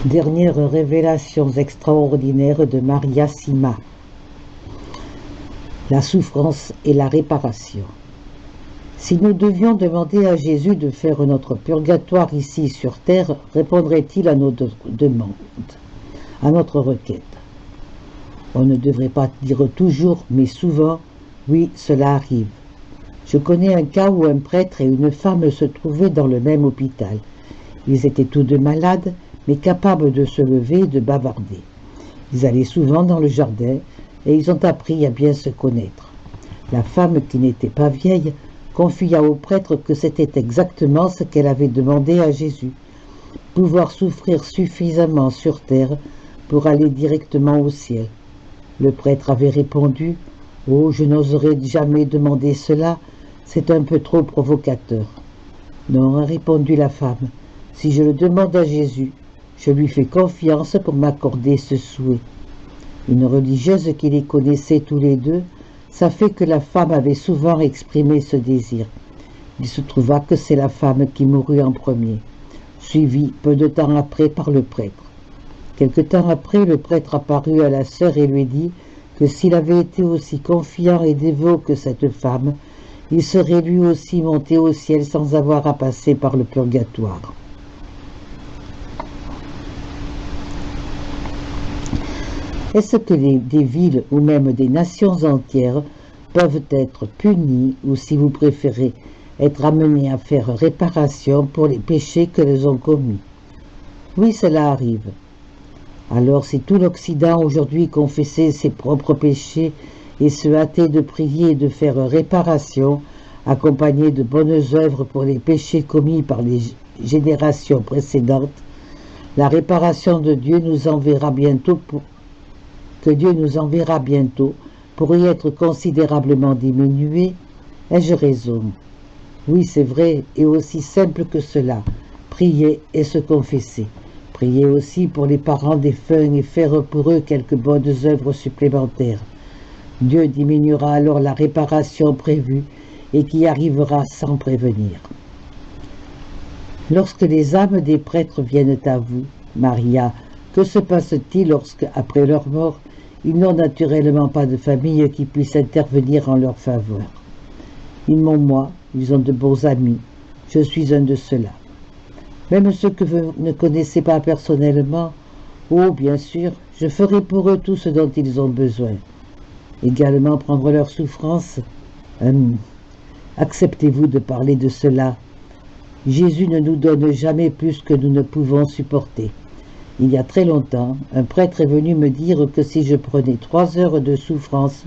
Dernières révélations extraordinaires de Maria Sima. La souffrance et la réparation. Si nous devions demander à Jésus de faire notre purgatoire ici sur terre, répondrait-il à notre demande, à notre requête? On ne devrait pas dire toujours, mais souvent, oui, cela arrive. Je connais un cas où un prêtre et une femme se trouvaient dans le même hôpital. Ils étaient tous deux malades, mais capables de se lever et de bavarder. Ils allaient souvent dans le jardin et ils ont appris à bien se connaître. La femme, qui n'était pas vieille, confia au prêtre que c'était exactement ce qu'elle avait demandé à Jésus, pouvoir souffrir suffisamment sur terre pour aller directement au ciel. Le prêtre avait répondu: « Oh, je n'oserais jamais demander cela, c'est un peu trop provocateur. » Non, a répondu la femme, si je le demande à Jésus, je lui fais confiance pour m'accorder ce souhait. Une religieuse qui les connaissait tous les deux, ça fait que la femme avait souvent exprimé ce désir. Il se trouva que c'est la femme qui mourut en premier, suivie peu de temps après par le prêtre. Quelque temps après, le prêtre apparut à la sœur et lui dit que s'il avait été aussi confiant et dévot que cette femme, il serait lui aussi monté au ciel sans avoir à passer par le purgatoire. Est-ce que des villes ou même des nations entières peuvent être punies ou, si vous préférez, être amenées à faire réparation pour les péchés qu'elles ont commis? Oui, cela arrive. Alors si tout l'Occident aujourd'hui confessait ses propres péchés et se hâtait de prier et de faire réparation, accompagné de bonnes œuvres pour les péchés commis par les générations précédentes, la réparation de Dieu nous enverra bientôt pour y être considérablement diminué. Ai-je raison? Oui, c'est vrai, et aussi simple que cela, prier et se confesser. Prier aussi pour les parents défunts et faire pour eux quelques bonnes œuvres supplémentaires. Dieu diminuera alors la réparation prévue et qui arrivera sans prévenir. Lorsque les âmes des prêtres viennent à vous, Maria, que se passe-t-il lorsque, après leur mort, ils n'ont naturellement pas de famille qui puisse intervenir en leur faveur? Ils m'ont moi, ils ont de bons amis, je suis un de ceux-là. Même ceux que vous ne connaissez pas personnellement, oh bien sûr, je ferai pour eux tout ce dont ils ont besoin. Également prendre leur souffrance. Acceptez-vous de parler de cela? Jésus ne nous donne jamais plus que nous ne pouvons supporter. Il y a très longtemps, un prêtre est venu me dire que si je prenais 3 heures de souffrance,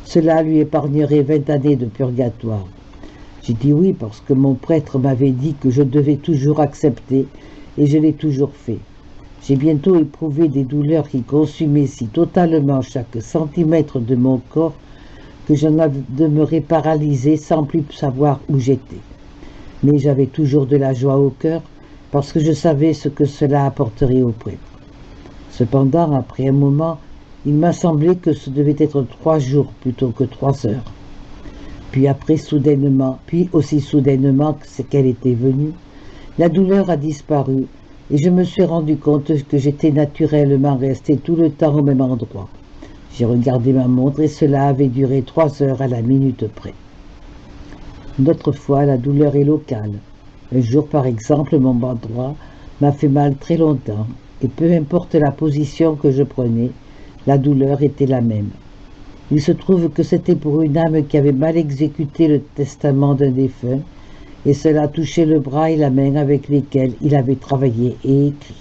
cela lui épargnerait 20 années de purgatoire. J'ai dit oui parce que mon prêtre m'avait dit que je devais toujours accepter, et je l'ai toujours fait. J'ai bientôt éprouvé des douleurs qui consumaient si totalement chaque centimètre de mon corps que j'en demeurais paralysé sans plus savoir où j'étais. Mais j'avais toujours de la joie au cœur parce que je savais ce que cela apporterait au prêtre. Cependant, après un moment, il m'a semblé que ce devait être 3 jours plutôt que 3 heures. Puis aussi soudainement qu'elle était venue, la douleur a disparu et je me suis rendu compte que j'étais naturellement resté tout le temps au même endroit. J'ai regardé ma montre et cela avait duré 3 heures à la minute près. D'autres fois, la douleur est locale. Un jour, par exemple, mon bras droit m'a fait mal très longtemps et peu importe la position que je prenais, la douleur était la même. Il se trouve que c'était pour une âme qui avait mal exécuté le testament d'un défunt, et cela touchait le bras et la main avec lesquels il avait travaillé et écrit.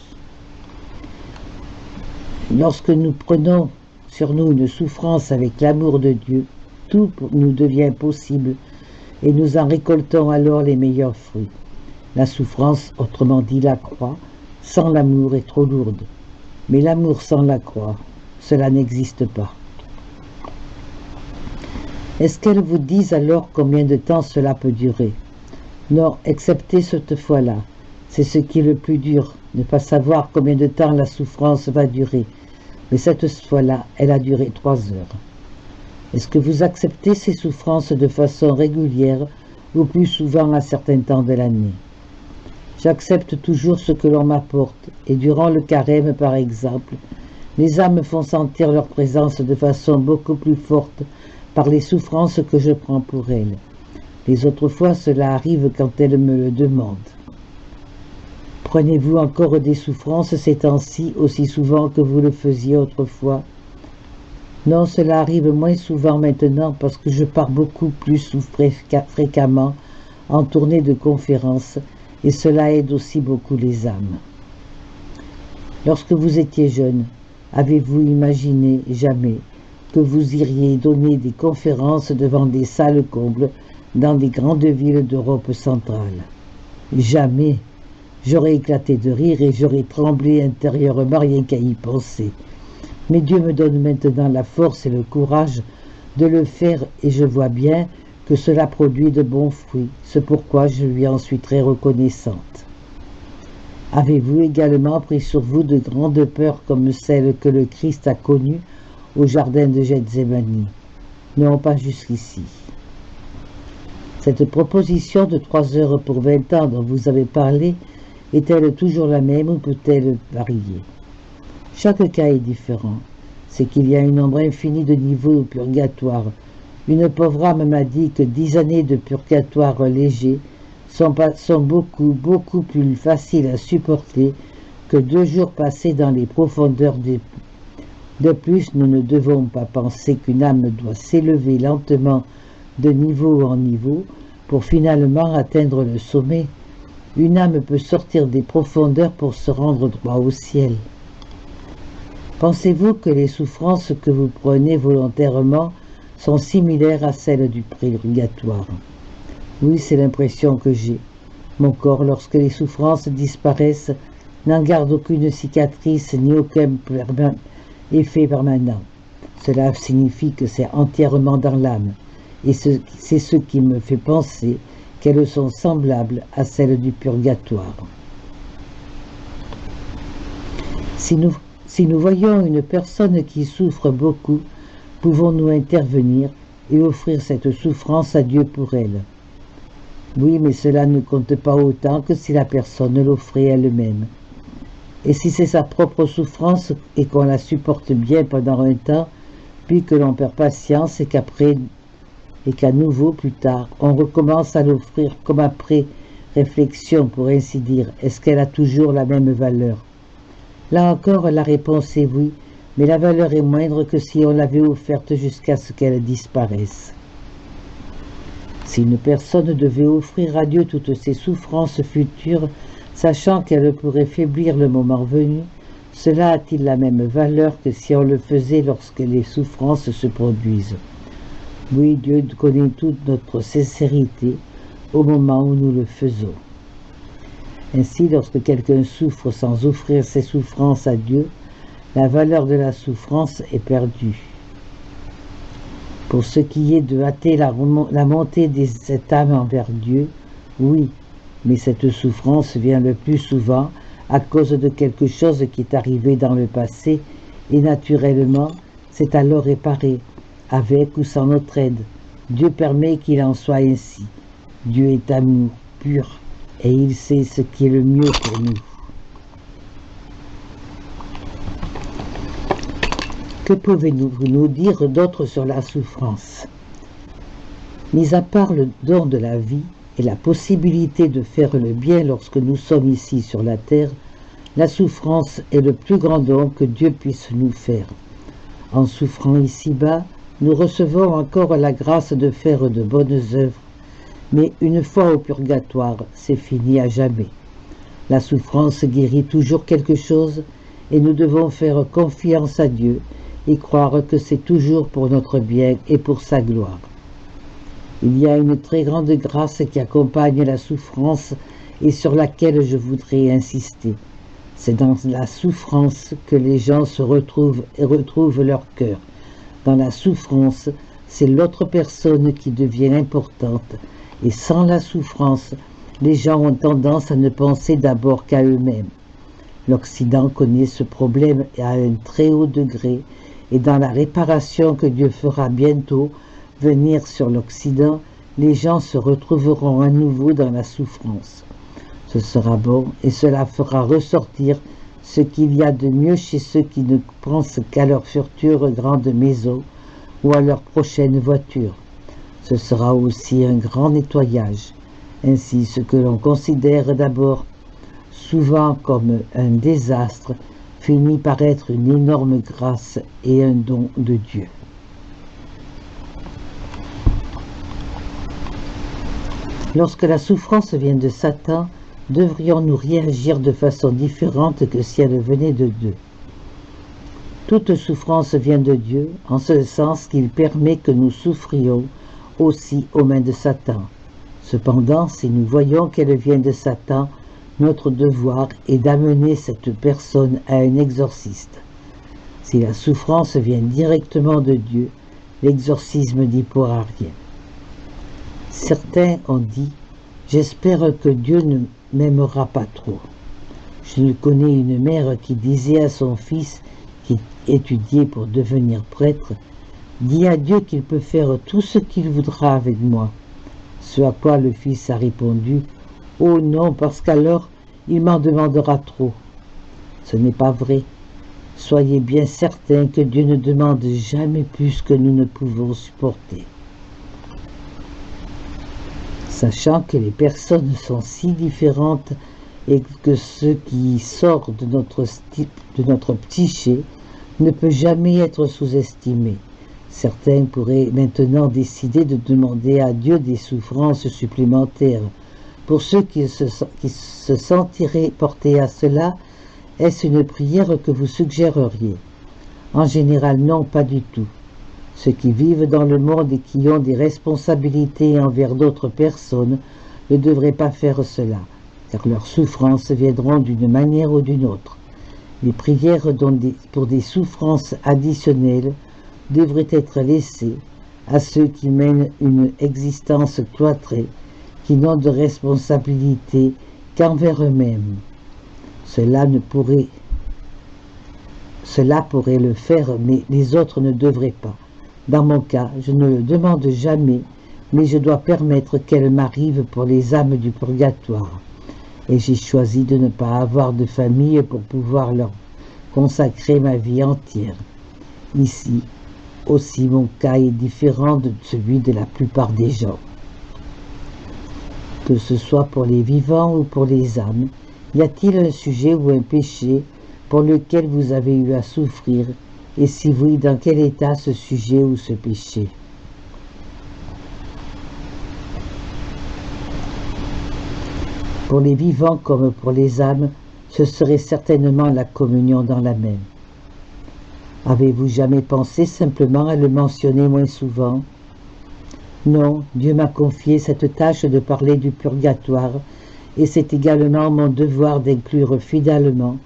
Lorsque nous prenons sur nous une souffrance avec l'amour de Dieu, tout nous devient possible, et nous en récoltons alors les meilleurs fruits. La souffrance, autrement dit la croix, sans l'amour est trop lourde, mais l'amour sans la croix, cela n'existe pas. Est-ce qu'elles vous disent alors combien de temps cela peut durer? Non, excepté cette fois-là. C'est ce qui est le plus dur, ne pas savoir combien de temps la souffrance va durer. Mais cette fois-là, elle a duré 3 heures. Est-ce que vous acceptez ces souffrances de façon régulière ou plus souvent à certains temps de l'année? J'accepte toujours ce que l'on m'apporte, et durant le carême, par exemple, les âmes font sentir leur présence de façon beaucoup plus forte par les souffrances que je prends pour elles. Les autres fois, cela arrive quand elles me le demandent. Prenez-vous encore des souffrances ces temps-ci aussi souvent que vous le faisiez autrefois? Non, cela arrive moins souvent maintenant parce que je pars beaucoup plus ou fréquemment en tournée de conférences et cela aide aussi beaucoup les âmes. Lorsque vous étiez jeune, avez-vous imaginé jamais que vous iriez donner des conférences devant des salles combles dans des grandes villes d'Europe centrale? Jamais. J'aurais éclaté de rire et j'aurais tremblé intérieurement rien qu'à y penser. Mais Dieu me donne maintenant la force et le courage de le faire et je vois bien que cela produit de bons fruits. C'est pourquoi je lui en suis très reconnaissante. Avez-vous également pris sur vous de grandes peurs comme celles que le Christ a connues au jardin de Gethsémani? Non, pas jusqu'ici. Cette proposition de 3 heures pour 20 ans dont vous avez parlé, est-elle toujours la même ou peut-elle varier? Chaque cas est différent. C'est qu'il y a un nombre infini de niveaux au purgatoire. Une pauvre âme m'a dit que 10 années de purgatoire léger sont beaucoup plus faciles à supporter que 2 jours passés dans les profondeurs des puits. De plus, nous ne devons pas penser qu'une âme doit s'élever lentement de niveau en niveau pour finalement atteindre le sommet. Une âme peut sortir des profondeurs pour se rendre droit au ciel. Pensez-vous que les souffrances que vous prenez volontairement sont similaires à celles du purgatoire? Oui, c'est l'impression que j'ai. Mon corps, lorsque les souffrances disparaissent, n'en garde aucune cicatrice ni aucun effet permanent. Cela signifie que c'est entièrement dans l'âme, et c'est ce qui me fait penser qu'elles sont semblables à celles du purgatoire. Si nous voyons une personne qui souffre beaucoup, pouvons-nous intervenir et offrir cette souffrance à Dieu pour elle? Oui, mais cela ne compte pas autant que si la personne l'offrait elle-même. Et si c'est sa propre souffrance et qu'on la supporte bien pendant un temps, puis que l'on perd patience et qu'à nouveau plus tard, on recommence à l'offrir comme après réflexion pour ainsi dire, est-ce qu'elle a toujours la même valeur? Là encore, la réponse est oui, mais la valeur est moindre que si on l'avait offerte jusqu'à ce qu'elle disparaisse. Si une personne devait offrir à Dieu toutes ses souffrances futures, sachant qu'elle pourrait faiblir le moment venu, cela a-t-il la même valeur que si on le faisait lorsque les souffrances se produisent? Oui, Dieu connaît toute notre sincérité au moment où nous le faisons. Ainsi, lorsque quelqu'un souffre sans offrir ses souffrances à Dieu, la valeur de la souffrance est perdue. Pour ce qui est de hâter la montée de cette âme envers Dieu, oui, mais cette souffrance vient le plus souvent à cause de quelque chose qui est arrivé dans le passé, et naturellement, c'est alors réparé, avec ou sans notre aide. Dieu permet qu'il en soit ainsi. Dieu est amour pur, et il sait ce qui est le mieux pour nous. Que pouvez-vous nous dire d'autre sur la souffrance? Mis à part le don de la vie et la possibilité de faire le bien lorsque nous sommes ici sur la terre, la souffrance est le plus grand don que Dieu puisse nous faire. En souffrant ici-bas, nous recevons encore la grâce de faire de bonnes œuvres, mais une fois au purgatoire, c'est fini à jamais. La souffrance guérit toujours quelque chose et nous devons faire confiance à Dieu et croire que c'est toujours pour notre bien et pour sa gloire. Il y a une très grande grâce qui accompagne la souffrance et sur laquelle je voudrais insister. C'est dans la souffrance que les gens se retrouvent et retrouvent leur cœur. Dans la souffrance, c'est l'autre personne qui devient importante. Et sans la souffrance, les gens ont tendance à ne penser d'abord qu'à eux-mêmes. L'Occident connaît ce problème à un très haut degré, et dans la réparation que Dieu fera bientôt venir sur l'Occident, les gens se retrouveront à nouveau dans la souffrance. Ce sera bon et cela fera ressortir ce qu'il y a de mieux chez ceux qui ne pensent qu'à leur future grande maison ou à leur prochaine voiture. Ce sera aussi un grand nettoyage. Ainsi, ce que l'on considère d'abord souvent comme un désastre finit par être une énorme grâce et un don de Dieu. Lorsque la souffrance vient de Satan, devrions-nous réagir de façon différente que si elle venait de Dieu? Toute souffrance vient de Dieu, en ce sens qu'il permet que nous souffrions aussi aux mains de Satan. Cependant, si nous voyons qu'elle vient de Satan, notre devoir est d'amener cette personne à un exorciste. Si la souffrance vient directement de Dieu, l'exorcisme n'y pourra rien. Certains ont dit « J'espère que Dieu ne m'aimera pas trop ». Je connais une mère qui disait à son fils, qui étudiait pour devenir prêtre, « Dis à Dieu qu'il peut faire tout ce qu'il voudra avec moi ». Ce à quoi le fils a répondu, « Oh non, parce qu'alors il m'en demandera trop ». Ce n'est pas vrai. Soyez bien certains que Dieu ne demande jamais plus que nous ne pouvons supporter. Sachant que les personnes sont si différentes et que ce qui sort de notre psyché ne peut jamais être sous-estimé. Certains pourraient maintenant décider de demander à Dieu des souffrances supplémentaires. Pour ceux qui se sentiraient portés à cela, est-ce une prière que vous suggéreriez? En général, non, pas du tout. Ceux qui vivent dans le monde et qui ont des responsabilités envers d'autres personnes ne devraient pas faire cela, car leurs souffrances viendront d'une manière ou d'une autre. Les prières pour des souffrances additionnelles devraient être laissées à ceux qui mènent une existence cloîtrée, qui n'ont de responsabilité qu'envers eux-mêmes. Cela pourrait le faire, mais les autres ne devraient pas. Dans mon cas, je ne le demande jamais, mais je dois permettre qu'elle m'arrive pour les âmes du purgatoire. Et j'ai choisi de ne pas avoir de famille pour pouvoir leur consacrer ma vie entière. Ici, aussi mon cas est différent de celui de la plupart des gens. Que ce soit pour les vivants ou pour les âmes, y a-t-il un sujet ou un péché pour lequel vous avez eu à souffrir, et si oui, dans quel état ce sujet ou ce péché? Pour les vivants comme pour les âmes, ce serait certainement la communion dans la même. Avez-vous jamais pensé simplement à le mentionner moins souvent? Non, Dieu m'a confié cette tâche de parler du purgatoire, et c'est également mon devoir d'inclure fidèlement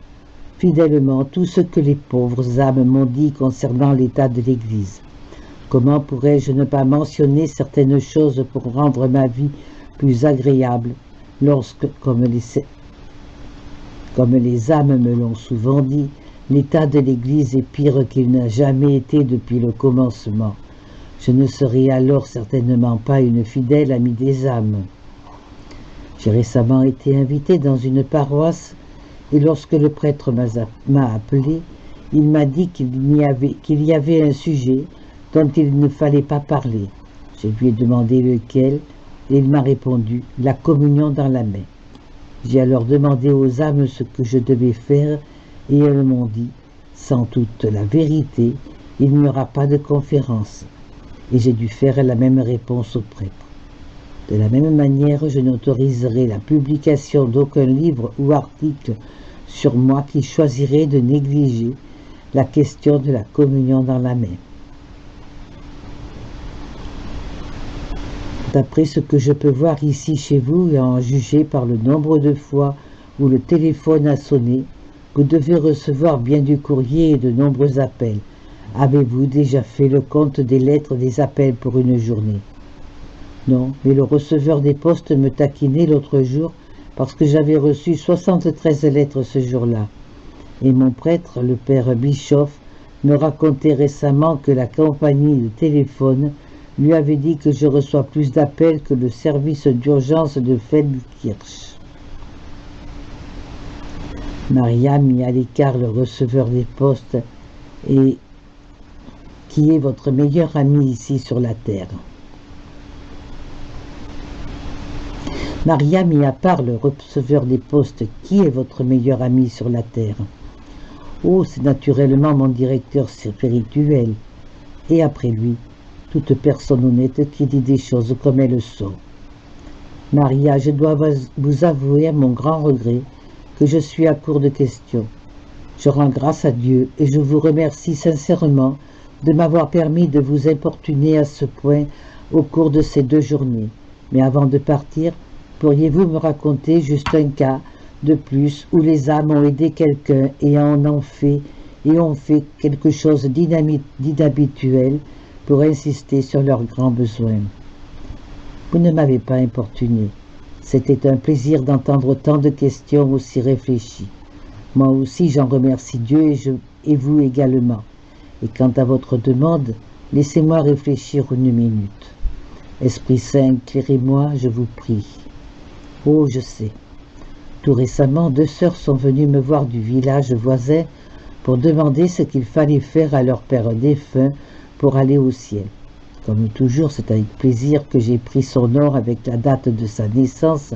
tout ce que les pauvres âmes m'ont dit concernant l'état de l'Église. Comment pourrais-je ne pas mentionner certaines choses pour rendre ma vie plus agréable lorsque, comme les âmes me l'ont souvent dit, l'état de l'Église est pire qu'il n'a jamais été depuis le commencement. Je ne serai alors certainement pas une fidèle amie des âmes. J'ai récemment été invité dans une paroisse et lorsque le prêtre m'a appelé, il m'a dit qu'il y avait un sujet dont il ne fallait pas parler. Je lui ai demandé lequel et il m'a répondu « la communion dans la main ». J'ai alors demandé aux âmes ce que je devais faire et elles m'ont dit « sans toute la vérité, il n'y aura pas de conférence ». Et j'ai dû faire la même réponse au prêtre. De la même manière, je n'autoriserai la publication d'aucun livre ou article sur moi qui choisirait de négliger la question de la communion dans la main. D'après ce que je peux voir ici chez vous et en juger par le nombre de fois où le téléphone a sonné, vous devez recevoir bien du courrier et de nombreux appels. Avez-vous déjà fait le compte des lettres des appels pour une journée? Non, mais le receveur des postes me taquinait l'autre jour parce que j'avais reçu 73 lettres ce jour-là. Et mon prêtre, le père Bischoff, me racontait récemment que la compagnie de téléphone lui avait dit que je reçois plus d'appels que le service d'urgence de Feldkirch. Maria mit à l'écart le receveur des postes et qui est votre meilleur ami ici sur la terre. Maria mit à part le receveur des postes, qui est votre meilleur ami sur la terre? Oh, c'est naturellement mon directeur spirituel. Et après lui, toute personne honnête qui dit des choses comme elles sont. Maria, je dois vous avouer à mon grand regret que je suis à court de questions. Je rends grâce à Dieu et je vous remercie sincèrement de m'avoir permis de vous importuner à ce point au cours de ces 2 journées. Mais avant de partir, pourriez-vous me raconter juste un cas de plus où les âmes ont aidé quelqu'un et ont fait quelque chose d'inhabituel pour insister sur leurs grands besoins? Vous ne m'avez pas importuné. C'était un plaisir d'entendre tant de questions aussi réfléchies. Moi aussi j'en remercie Dieu et vous également. Et quant à votre demande, laissez-moi réfléchir 1 minute. Esprit Saint, éclairez-moi, je vous prie. Oh, je sais. Tout récemment, 2 sœurs sont venues me voir du village voisin pour demander ce qu'il fallait faire à leur père défunt pour aller au ciel. Comme toujours, c'est avec plaisir que j'ai pris son nom avec la date de sa naissance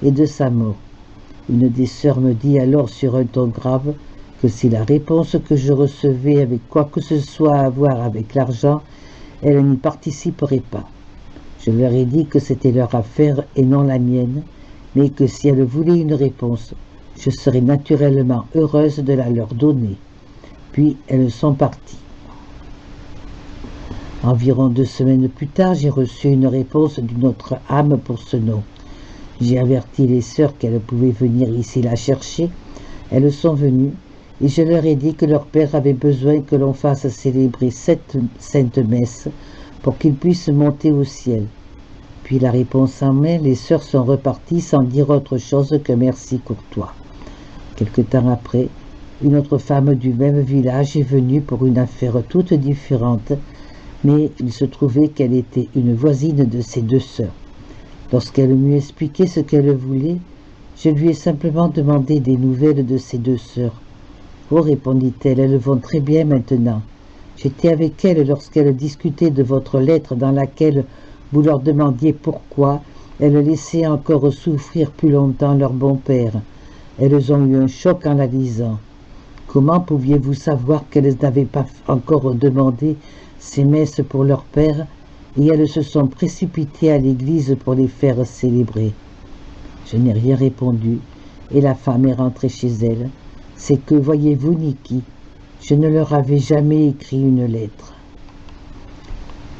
et de sa mort. Une des sœurs me dit alors sur un ton grave que si la réponse que je recevais avait quoi que ce soit à voir avec l'argent, elle n'y participerait pas. Je leur ai dit que c'était leur affaire et non la mienne, mais que si elles voulaient une réponse, je serais naturellement heureuse de la leur donner. Puis elles sont parties. Environ 2 semaines plus tard, j'ai reçu une réponse d'une autre âme pour ce nom. J'ai averti les sœurs qu'elles pouvaient venir ici la chercher. Elles sont venues et je leur ai dit que leur père avait besoin que l'on fasse célébrer 7 saintes messes pour qu'il puisse monter au ciel. Puis la réponse en main, les sœurs sont reparties sans dire autre chose que merci courtois. Quelque temps après, une autre femme du même village est venue pour une affaire toute différente, mais il se trouvait qu'elle était une voisine de ces 2 sœurs. Lorsqu'elle m'eut expliqué ce qu'elle voulait, je lui ai simplement demandé des nouvelles de ces 2 sœurs. « Oh, répondit-elle, elles vont très bien maintenant. J'étais avec elles lorsqu'elles discutaient de votre lettre dans laquelle vous leur demandiez pourquoi elles laissaient encore souffrir plus longtemps leur bon père. Elles ont eu un choc en la lisant. Comment pouviez-vous savoir qu'elles n'avaient pas encore demandé ces messes pour leur père et elles se sont précipitées à l'église pour les faire célébrer? » Je n'ai rien répondu et la femme est rentrée chez elle. C'est que, voyez-vous, Niki, je ne leur avais jamais écrit une lettre.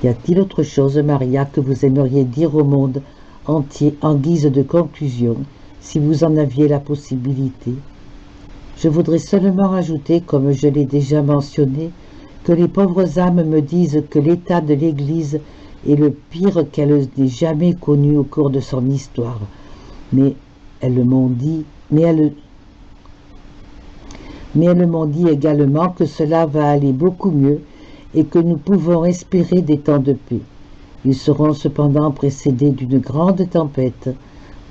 Y a-t-il autre chose, Maria, que vous aimeriez dire au monde entier en guise de conclusion, si vous en aviez la possibilité? Je voudrais seulement ajouter, comme je l'ai déjà mentionné, que les pauvres âmes me disent que l'état de l'Église est le pire qu'elles n'aient jamais connu au cours de son histoire. Mais elles m'ont dit également que cela va aller beaucoup mieux et que nous pouvons espérer des temps de paix. Ils seront cependant précédés d'une grande tempête.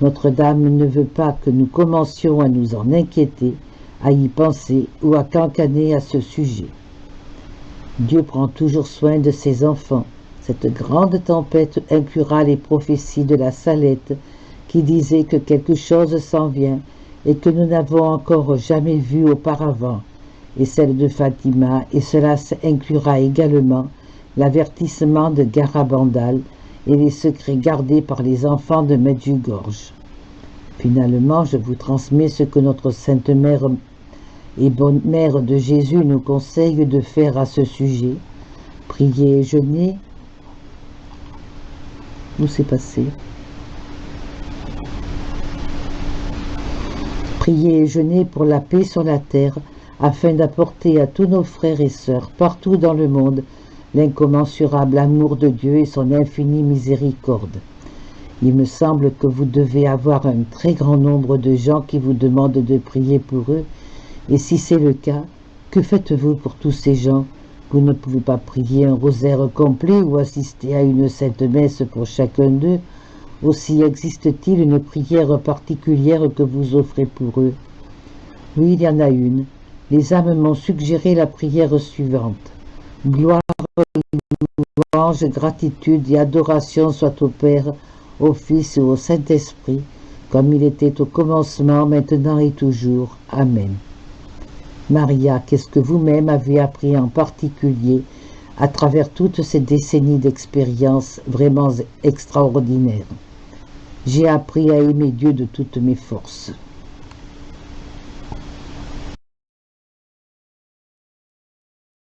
Notre-Dame ne veut pas que nous commencions à nous en inquiéter, à y penser ou à cancaner à ce sujet. Dieu prend toujours soin de ses enfants. Cette grande tempête inclura les prophéties de la Salette qui disaient que quelque chose s'en vient et que nous n'avons encore jamais vu auparavant, et celle de Fatima, et cela inclura également l'avertissement de Garabandal et les secrets gardés par les enfants de Medjugorje. Finalement, je vous transmets ce que notre Sainte Mère et bonne Mère de Jésus nous conseille de faire à ce sujet. Prier et jeûner. Où c'est passé? Prier et jeûner pour la paix sur la terre, afin d'apporter à tous nos frères et sœurs partout dans le monde l'incommensurable amour de Dieu et son infinie miséricorde. Il me semble que vous devez avoir un très grand nombre de gens qui vous demandent de prier pour eux, et si c'est le cas, que faites-vous pour tous ces gens? Vous ne pouvez pas prier un rosaire complet ou assister à une sainte messe pour chacun d'eux. Aussi existe-t-il une prière particulière que vous offrez pour eux? Oui, il y en a une. Les âmes m'ont suggéré la prière suivante. Gloire, louange, gratitude et adoration soient au Père, au Fils et au Saint-Esprit, comme il était au commencement, maintenant et toujours. Amen. Maria, qu'est-ce que vous-même avez appris en particulier à travers toutes ces décennies d'expérience vraiment extraordinaires? J'ai appris à aimer Dieu de toutes mes forces.